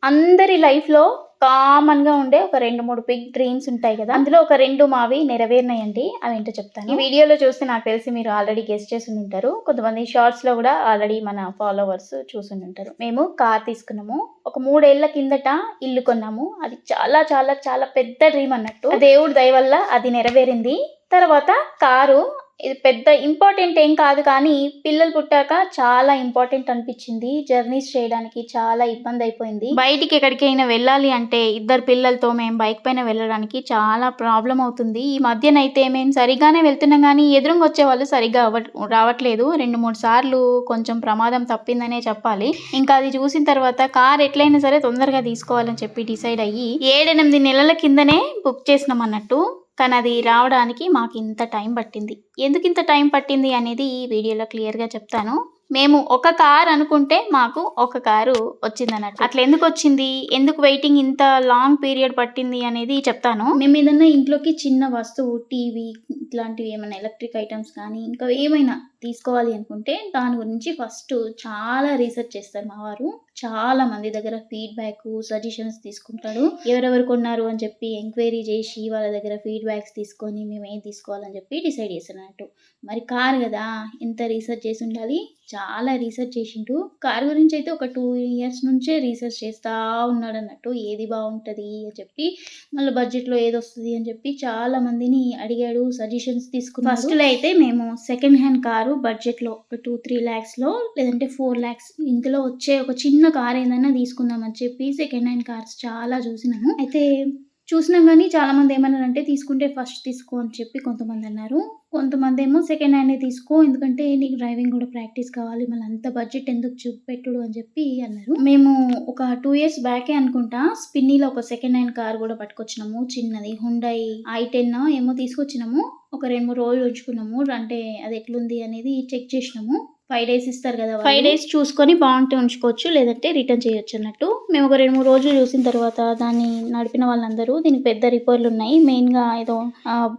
అందరి లైఫ్‌లో కామన్‌గా ఉండే ఒక 2, 3 బిగ్ డ్రీమ్స్ ఉంటాయి కదా! అందులో ఒక 2 మావి నెరవేరినాయండి. అవేంటో చెప్తాను. ఈ వీడియోలో చూస్తే నాకు తెలిసి మీరు ఆల్రెడీ గెస్ చేసుండుంటారు. కొంతమంది షార్ట్స్‌లో గూడా ఆల్రెడీ మన ఫాలోవర్స్ చూసుండుంటారు. మేము కార్ తీసుకున్నాము. ఒక 3 ఏళ్ల కిందట ఇల్లు కొన్నాము. అది చాలా చాలా చాలా పెద్ద డ్రీమ్ అన్నట్టు. ఆ దేవుడి దయ వల్ల అది నెరవేరింది. తర్వాత కారు ఇది పెద్ద ఇంపార్టెంట్ ఏం కాదు కానీ పిల్లలు పుట్టాక చాలా ఇంపార్టెంట్ అనిపించింది. జర్నీస్ చేయడానికి చాలా ఇబ్బంది అయిపోయింది. బయటికి ఎక్కడికైనా వెళ్ళాలి అంటే ఇద్దరు పిల్లలతో మేము బైక్ పైన వెళ్ళడానికి చాలా ప్రాబ్లం అవుతుంది. ఈ మధ్యనైతే మేము సరిగానే వెళ్తున్నాం కానీ ఎదురుంగా వచ్చే వాళ్ళు సరిగ్గా రావట్లేదు. 2-3 సార్లు కొంచెం ప్రమాదం తప్పిందనే చెప్పాలి. ఇంకా అది చూసిన తర్వాత కార్ ఎట్లయినా సరే తొందరగా తీసుకోవాలని చెప్పి డిసైడ్ అయ్యి 7-8 నెలల కిందనే బుక్ చేసినాం అన్నట్టు. కానీ అది రావడానికి మాకు ఇంత టైం పట్టింది. ఎందుకు ఇంత టైం పట్టింది అనేది ఈ వీడియోలో క్లియర్‌గా చెప్తాను. మేము ఒక కార్ అనుకుంటే మాకు ఒక కారు వచ్చిందన్నట్టు. అట్లా ఎందుకు వచ్చింది? ఎందుకు వెయిటింగ్ ఇంత లాంగ్ పీరియడ్ పట్టింది అనేది చెప్తాను. మేము ఏదన్నా ఇంట్లోకి చిన్న వస్తువు టీవీ ఇట్లాంటివి ఏమైనా ఎలక్ట్రిక్ ఐటమ్స్ కానీ ఇంకా ఏమైనా తీసుకోవాలి అనుకుంటే దాని గురించి ఫస్ట్ చాలా రీసెర్చ్ చేస్తారు మా వారు. చాలా మంది దగ్గర ఫీడ్‌బ్యాక్, సజెషన్స్ తీసుకుంటాడు. ఎవరెవరు కొన్నారు అని చెప్పి ఎంక్వైరీ చేసి వాళ్ళ దగ్గర ఫీడ్‌బ్యాక్స్ తీసుకొని మేము ఏం తీసుకోవాలని చెప్పి డిసైడ్ చేస్తారన్నట్టు. మరి కార్ కదా! ఎంత రీసెర్చ్ చేసి ఉండాలి. చాలా రీసెర్చ్ చేసిండు. కార్ గురించి అయితే ఒక 2 ఇయర్స్ నుంచే రీసెర్చ్ చేస్తా ఉన్నాడన్నట్టు. ఏది బాగుంటది అని చెప్పి మళ్ళీ బడ్జెట్‌లో ఏదొస్తది అని చెప్పి చాలా మందిని అడిగాడు. సజెషన్స్ తీసుకున్నాడు. ఫస్ట్‌లో అయితే మేము సెకండ్ హ్యాండ్ కారు బడ్జెట్‌లో ఒక 2-3 లాక్స్‌లో లేదంటే 4 లాక్స్ ఇందులో వచ్చే ఒక చిన్న కార్ ఏదైనా తీసుకుందాం అని చెప్పి సెకండ్ హ్యాండ్ కార్స్ చాలా చూసినాము. అయితే చూసినాం కానీ చాలామంది ఏమన్నారంటే తీసుకుంటే ఫస్ట్ తీసుకో అని చెప్పి కొంతమంది అన్నారు. కొంతమందేమో సెకండ్ హ్యాండే తీసుకో ఎందుకంటే నీకు డ్రైవింగ్ కూడా ప్రాక్టీస్ కావాలి. మళ్ళీ అంత బడ్జెట్ ఎందుకు చూపెట్టుడు అని చెప్పి అన్నారు. మేము ఒక 2 ఇయర్స్ బ్యాకే అనుకుంటా స్పిన్నీలో ఒక సెకండ్ హ్యాండ్ కార్ కూడా పట్టుకొచ్చినాము. చిన్నది హుండై i10 ఏమో తీసుకొచ్చినాము. ఒక 2-3 రోజులు ఉంచుకున్నాము. అంటే అది ఎట్లుంది అనేది చెక్ చేసినాము. 5 డేస్ ఇస్తారు కదా! 5 డేస్ చూసుకొని బాగుంటే ఉంచుకోవచ్చు. లేదంటే రిటర్న్ చేయొచ్చు అన్నట్టు. మేము ఒక 2-3 రోజులు చూసిన తర్వాత దాన్ని నడిపిన వాళ్ళందరూ దీనికి పెద్ద రిపేర్లు ఉన్నాయి. మెయిన్‌గా ఏదో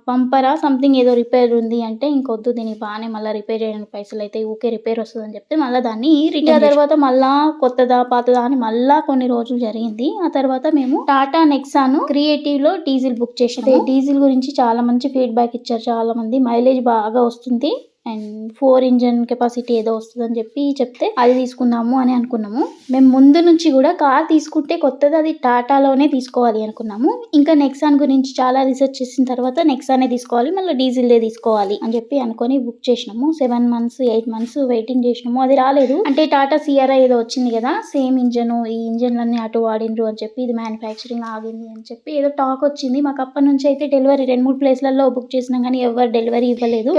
బంపరా సంథింగ్ ఏదో రిపేర్ ఉంది అంటే ఇంకొద్దు దీనికి బాగానే మళ్ళీ రిపేర్ చేయడానికి పైసలు అయితే ఊకే రిపేర్ వస్తుందని చెప్తే మళ్ళీ దాన్ని రిటర్న్ తర్వాత మళ్ళా కొత్తదా పాతదా అని మళ్ళా కొన్ని రోజులు జరిగింది. ఆ తర్వాత మేము టాటా నెక్సాన్ క్రియేటివ్‌లో డీజిల్ బుక్ చేసినాము. డీజిల్ గురించి చాలా మంచి ఫీడ్‌బ్యాక్ ఇచ్చారు చాలా మంది. మైలేజ్ బాగా వస్తుంది. అండ్ 4 ఇంజన్ కెపాసిటీ ఏదో వస్తుందని చెప్పి చెప్తే అది తీసుకుందాము అని అనుకున్నాము. మేము ముందు నుంచి కూడా కార్ తీసుకుంటే కొత్తది అది టాటాలోనే తీసుకోవాలి అనుకున్నాము. ఇంకా నెక్సాన్ గురించి చాలా రీసెర్చ్ చేసిన తర్వాత నెక్సానే తీసుకోవాలి మళ్ళీ డీజిల్దే తీసుకోవాలి అని చెప్పి అనుకొని బుక్ చేసినాము. 7 మంత్స్ 8 మంత్స్ వెయిటింగ్ చేసినాము. అది రాలేదు. అంటే టాటా సిఆర్ఐ ఏదో వచ్చింది కదా సేమ్ ఇంజన్ ఈ ఇంజన్లన్నీ అటు వాడిండ్రు అని చెప్పి ఇది మ్యానుఫ్యాక్చరింగ్ ఆగింది అని చెప్పి ఏదో టాక్ వచ్చింది. మాకు అప్పటి నుంచి అయితే డెలివరీ 2-3 ప్లేస్లలో బుక్ చేసినాం కానీ ఎవరు డెలివరీ ఇవ్వలేదు.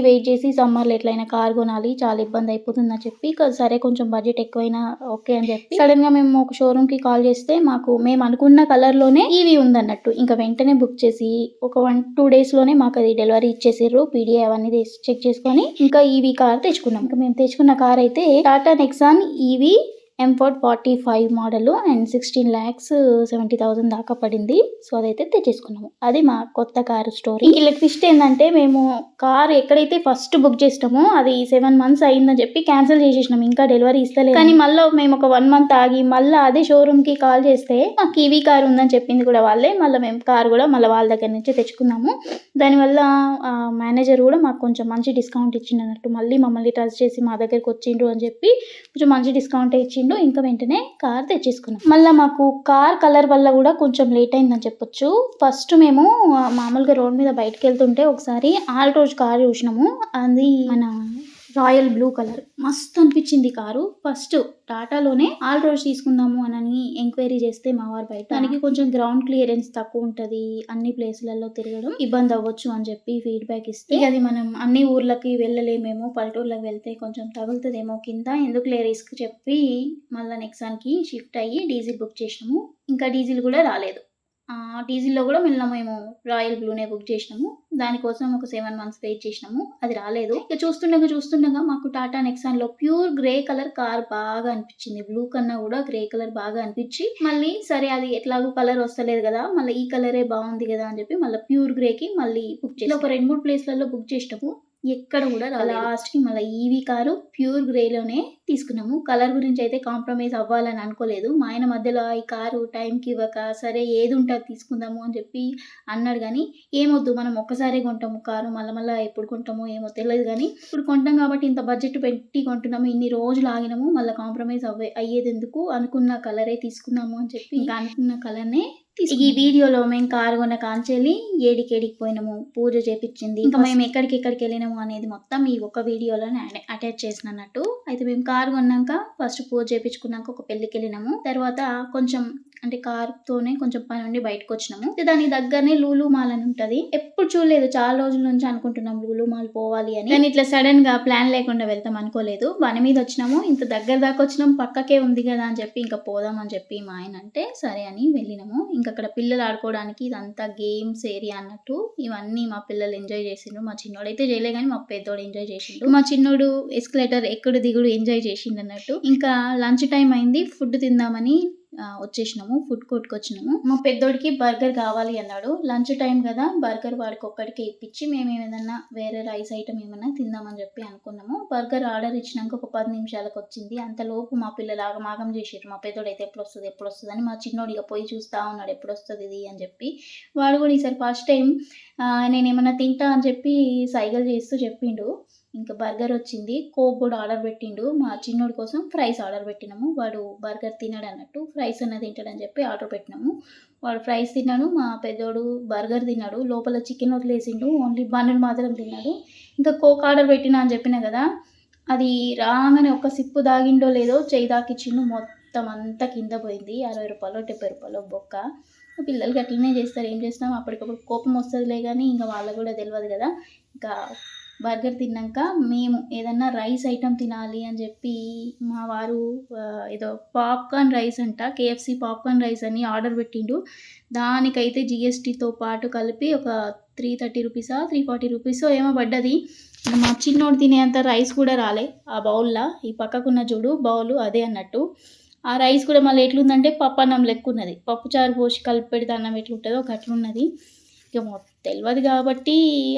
వెయిట్ చేసి సమ్మర్లో ఎట్లయినా కార్ కొనాలి చాలా ఇబ్బంది అయిపోతుందని చెప్పి సరే కొంచెం బడ్జెట్ ఎక్కువైనా ఓకే అని చెప్పి సడన్ గా మేము ఒక షోరూమ్ కి కాల్ చేస్తే మాకు మేము అనుకున్న కలర్ లోనే ఈవీ ఉందన్నట్టు. ఇంకా వెంటనే బుక్ చేసి ఒక 1-2 డేస్ లోనే మాకు అది డెలివరీ ఇచ్చేసారు. పీడిఏ అవన్నీ చెక్ చేసుకొని ఇంకా ఈవీ కార్ తెచ్చుకున్నాం. ఇంకా మేము తెచ్చుకున్న కార్ అయితే Tata Nexon EV M4 45 model and 16,70,000 దాకా పడింది. సో అదైతే తెచ్చేసుకున్నాము. అది మా కొత్త కారు స్టోరీ. ఇలా ట్విస్ట్ ఏంటంటే మేము కార్ ఎక్కడైతే ఫస్ట్ బుక్ చేసినామో అది 7 మంత్స్ అయిందని చెప్పి క్యాన్సిల్ చేసేసినాం. ఇంకా డెలివరీ ఇస్తలేదు. కానీ మళ్ళీ మేము ఒక 1 మంత్ ఆగి మళ్ళీ అదే షోరూమ్ కి కాల్ చేస్తే మాకు ఈవీ కార్ ఉందని చెప్పింది కూడా వాళ్ళే. మళ్ళీ మేము కార్ కూడా మళ్ళీ వాళ్ళ దగ్గర నుంచి తెచ్చుకున్నాము. దానివల్ల మేనేజర్ కూడా మాకు కొంచెం మంచి డిస్కౌంట్ ఇచ్చిండు అన్నట్టు. మళ్ళీ మమ్మల్ని ట్రస్ట్ చేసి మా దగ్గరికి వచ్చిండ్రు అని చెప్పి కొంచెం మంచి డిస్కౌంట్ ఇచ్చిండు. ఇంకా వెంటనే కార్ తెచ్చేసుకున్నాం. మళ్ళీ మాకు కార్ కలర్ వల్ల కూడా కొంచెం లేట్ అయిందని చెప్పొచ్చు. ఫస్ట్ మేము మామూలుగా రోడ్ మీద బయటకు వెళ్తుంటే ఒకసారి ఆల్ట్రోజ్ కార్ చూసినాము. అది మన రాయల్ బ్లూ కలర్ మస్తు అనిపించింది కారు. ఫస్ట్ టాటాలోనే ఆల్ట్రోజ్ తీసుకుందాము అని ఎంక్వైరీ చేస్తే మా వారు బయట దానికి కొంచెం గ్రౌండ్ క్లియరెన్స్ తక్కువ ఉంటది, అన్ని ప్లేసులలో తిరగడం ఇబ్బంది అవ్వచ్చు అని చెప్పి ఫీడ్బ్యాక్ ఇస్తే అది మనం అన్ని ఊర్లకి వెళ్ళలేమేమో, పల్లెటూర్లకు వెళ్తే కొంచెం తగులుతుందేమో కింద ఎందుకులే రిస్క్ చెప్పి మళ్ళీ నెక్సాన్ కి షిఫ్ట్ అయ్యి డీజిల్ బుక్ చేసినాము. ఇంకా డీజిల్ కూడా రాలేదు. డీజిల్లో కూడా మళ్ళీ మేము రాయల్ బ్లూనే బుక్ చేసినాము. దానికోసం ఒక 7 మంత్స్ వెయిట్ చేసినాము. అది రాలేదు. ఇక చూస్తుండగా మాకు టాటా నెక్సాన్లో ప్యూర్ గ్రే కలర్ కార్ బాగా అనిపించింది. బ్లూ కన్నా కూడా గ్రే కలర్ బాగా అనిపించి మళ్ళీ సరే అది ఎట్లాగో కలర్ వస్తలేదు కదా మళ్ళీ ఈ కలరే బాగుంది కదా అని చెప్పి మళ్ళీ ప్యూర్ గ్రేకి మళ్ళీ బుక్ చేసి ఒక 2-3 ప్లేస్లలో బుక్ చేసినాము. ఎక్కడ కూడా లాస్ట్కి మళ్ళీ ఈవీ కారు ప్యూర్ గ్రేలోనే తీసుకున్నాము. కలర్ గురించి అయితే కాంప్రమైజ్ అవ్వాలని అనుకోలేదు. మా ఆయన మధ్యలో ఈ కారు టైంకి ఇవ్వక సరే ఏది ఉంటే అది తీసుకుందాము అని చెప్పి అన్నాడు. కానీ ఏమొద్దు, మనం ఒక్కసారే కొంటాము కారు, మళ్ళీ ఎప్పుడు కొంటామో ఏమో తెలియదు. కానీ ఇప్పుడు కొంటాం కాబట్టి ఇంత బడ్జెట్ పెట్టి కొంటున్నాము, ఇన్ని రోజులు ఆగినాము, మళ్ళీ కాంప్రమైజ్ అయ్యేది ఎందుకు, అనుకున్న కలరే తీసుకుందాము అని చెప్పి ఇంకా అనుకున్న కలర్నే ఈ వీడియోలో మేము కారు కొన్న కాంచెల్లి ఏడికి పోయినాము, పూజ చేపించింది, ఇంకా మేము ఎక్కడికి వెళ్ళినాము అనేది మొత్తం ఈ ఒక వీడియోలోనే అటాచ్ చేసినట్టు. అయితే మేము కారు కొన్నాక ఫస్ట్ పూజ చేపించుకున్నాక ఒక పెళ్లికి వెళ్ళినాము. తర్వాత కొంచెం అంటే కారుతోనే కొంచెం పని ఉండి బయటకు వచ్చినాము. దాని దగ్గరనే లూలు మాల్ అని ఉంటది. ఎప్పుడు చూడలేదు, చాలా రోజుల నుంచి అనుకుంటున్నాం లూలు మాల్ పోవాలి అని. కానీ ఇట్లా సడన్ గా ప్లాన్ లేకుండా వెళ్తాం అనుకోలేదు. బండి మీద వచ్చినాము, ఇంత దగ్గర దాకా వచ్చినాం, పక్కకే ఉంది కదా అని చెప్పి ఇంకా పోదాం అని చెప్పి మా ఆయన అంటే సరే అని వెళ్ళినాము. ఇంకా అక్కడ పిల్లలు ఆడుకోవడానికి ఇదంతా గేమ్స్ ఏరియా అన్నట్టు. ఇవన్నీ మా పిల్లలు ఎంజాయ్ చేసిండ్రు. మా చిన్నోడు అయితే చేయలే కానీ మా పెద్దోడు ఎంజాయ్ చేసిండు. మా చిన్నోడు ఎస్కలేటర్ ఎక్కుడు దిగుడు ఎంజాయ్ చేసిండు అన్నట్టు. ఇంకా లంచ్ టైం అయింది, ఫుడ్ తిందామని వచ్చేసినాము. ఫుడ్ కోర్ట్కి వచ్చినాము. మా పెద్దోడికి బర్గర్ కావాలి అన్నాడు. లంచ్ టైం కదా, బర్గర్ వాడికి ఒక్కడికి ఇప్పించి మేము ఏదైనా వేరే రైస్ ఐటమ్ ఏమైనా తిందామని చెప్పి అనుకున్నాము. బర్గర్ ఆర్డర్ ఇచ్చినాక ఒక 10 నిమిషాలకు వచ్చింది. అంతలోపు మా పిల్లలు ఆగమాగం చేసారు. మా పెద్దోడు అయితే ఎప్పుడు వస్తుంది అని, మా చిన్నోడు ఇక పోయి చూస్తా ఉన్నాడు ఎప్పుడు వస్తుంది ఇది అని చెప్పి. వాడు కూడా ఈసారి ఫస్ట్ టైం నేను ఏమన్నా తింటా అని చెప్పి సైగలు చేస్తూ చెప్పిండు. ఇంకా బర్గర్ వచ్చింది, కోక్ కూడా ఆర్డర్ పెట్టిండు. మా చిన్నోడి కోసం ఫ్రైస్ ఆర్డర్ పెట్టినాము. వాడు బర్గర్ తిన్నాడు అన్నట్టు, ఫ్రైస్ అన్నది తింటాడని చెప్పి ఆర్డర్ పెట్టినాము. వాడు ఫ్రైస్ తిన్నాడు, మా పెద్దోడు బర్గర్ తిన్నాడు. లోపల చికెన్ వదిలేసిండు, ఓన్లీ బన్నులు మాత్రం తిన్నాడు. ఇంకా కోక్ ఆర్డర్ పెట్టినా అని చెప్పిన కదా, అది రాగానే ఒక సిప్పు దాగిండో లేదో చేయి దాకిచ్చిండు, మొత్తం అంతా కింద పోయింది. 60 రూపాయలు 70 రూపాయలు బొక్క. పిల్లలకి అట్లనే చేస్తారు, ఏం చేస్తాం, అప్పటికప్పుడు కోపం వస్తుందిలే కానీ ఇంకా వాళ్ళకు కూడా తెలియదు కదా. ఇంకా బర్గర్ తిన్నాక మేము ఏదన్నా రైస్ ఐటమ్ తినాలి అని చెప్పి మా వారు ఏదో పాప్కార్న్ రైస్ అంట, కేఎఫ్సి పాప్కార్న్ రైస్ అని ఆర్డర్ పెట్టిండు. దానికైతే జిఎస్టీతో పాటు కలిపి ఒక 330 రూపీసా 340 రూపీసో ఏమో పడ్డది. మా చిన్నోడు తినేంత రైస్ కూడా రాలే ఆ బౌల్లో. ఈ పక్కకున్న చూడు బౌలు అదే అన్నట్టు. ఆ రైస్ కూడా మళ్ళీ ఎట్లుందంటే పప్పు అన్నం లెక్క ఉన్నది. పప్పుచారు పోసి కలిపి పెడితే అన్నం ఎట్లుంటుందో ఒక అట్లున్నది. ఇక తెలియదు కాబట్టి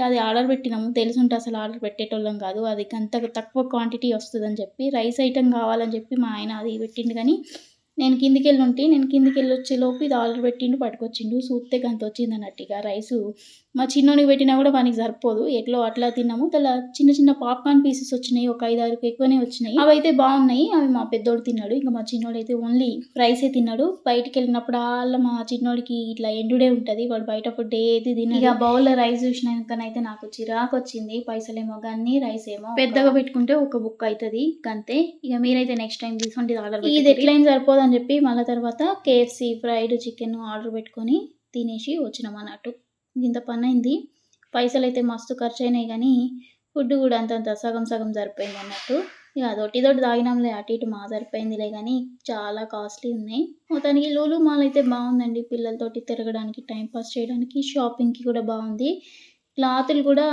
అది ఆర్డర్ పెట్టినాము. తెలుసుంటే అసలు ఆర్డర్ పెట్టేటోళ్ళం కాదు. అది అంత తక్కువ క్వాంటిటీ వస్తుందని చెప్పి రైస్ ఐటమ్ కావాలని చెప్పి మా ఆయన అది పెట్టిండు. కానీ నేను కిందికి వెళ్ళి వచ్చేలోపు ఇది ఆర్డర్ పెట్టిండు, పట్టుకొచ్చిండు. చూస్తే గంత వచ్చింది అన్నట్టుగా రైసు. మా చిన్నోనికి పెట్టినా కూడా మనకి సరిపోదు, ఎట్లో అట్లా తిన్నాము. అలా చిన్న పాప్కార్న్ పీసెస్ వచ్చినాయి, ఒక 5-6 ఎక్కువనే వచ్చినాయి. అవి అయితే బాగున్నాయి, అవి మా పెద్దోడు తిన్నాడు. ఇంకా మా చిన్నోడు అయితే ఓన్లీ ఫ్రైసే తిన్నాడు. బయటికి వెళ్ళినప్పుడు మా చిన్నోడికి ఇట్లా ఎండుడే ఉంటుంది, వాడు బయట ఫుడ్ ఏది తిన్నాడు. ఇక బౌల్లో రైస్ చూసినాకనైతే నాకు చిరాకు వచ్చింది. పైసలేమో కానీ రైస్ ఏమో పెద్దగా పెట్టుకుంటే ఒక బుక్ అవుతుంది అంతే. ఇక మీరైతే నెక్స్ట్ టైం తీసుకుంటే ఆర్డర్ ఇది ఎట్లయినా సరిపోదు అని చెప్పి మళ్ళీ తర్వాత కేఎఫ్సి ఫ్రైడ్ చికెన్ ఆర్డర్ పెట్టుకొని తినేసి వచ్చినాం అన్నట్టు. ఇంత పని అయింది. పైసలు అయితే మస్తు ఖర్చు అయినాయి కానీ ఫుడ్ కూడా అంతంత సగం సరిపోయింది అన్నట్టు. ఇక అదొట్టి తాగినాంలే, అటు ఇటు మా సరిపోయిందిలే కానీ చాలా కాస్ట్లీ ఉన్నాయి. మొత్తానికి లూలు మాల్ అయితే బాగుందండి, పిల్లలతోటి తిరగడానికి, టైంపాస్ చేయడానికి, షాపింగ్కి కూడా బాగుంది. క్లాతులు కూడా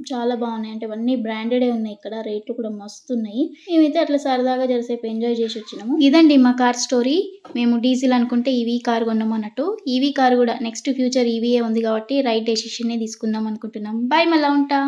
చాలా బాగున్నాయి, అంటే అన్నీ బ్రాండెడే ఉన్నాయి. ఇక్కడ రేట్లు కూడా మస్తు ఉన్నాయి. మేమైతే అట్లా సరదాగా జరసేపు ఎంజాయ్ చేసి వచ్చినాము. ఇదండి మా కార్ స్టోరీ. మేము డీజిల్ అనుకుంటే ఈవీ కార్ కొన్నాం అన్నట్టు. ఈవీ కార్ కూడా నెక్స్ట్ ఫ్యూచర్ ఈవీఏ ఉంది కాబట్టి రైట్ డెసిషనే తీసుకుందాం అనుకుంటున్నాం. బాయ్, మళ్ళా ఉంటా.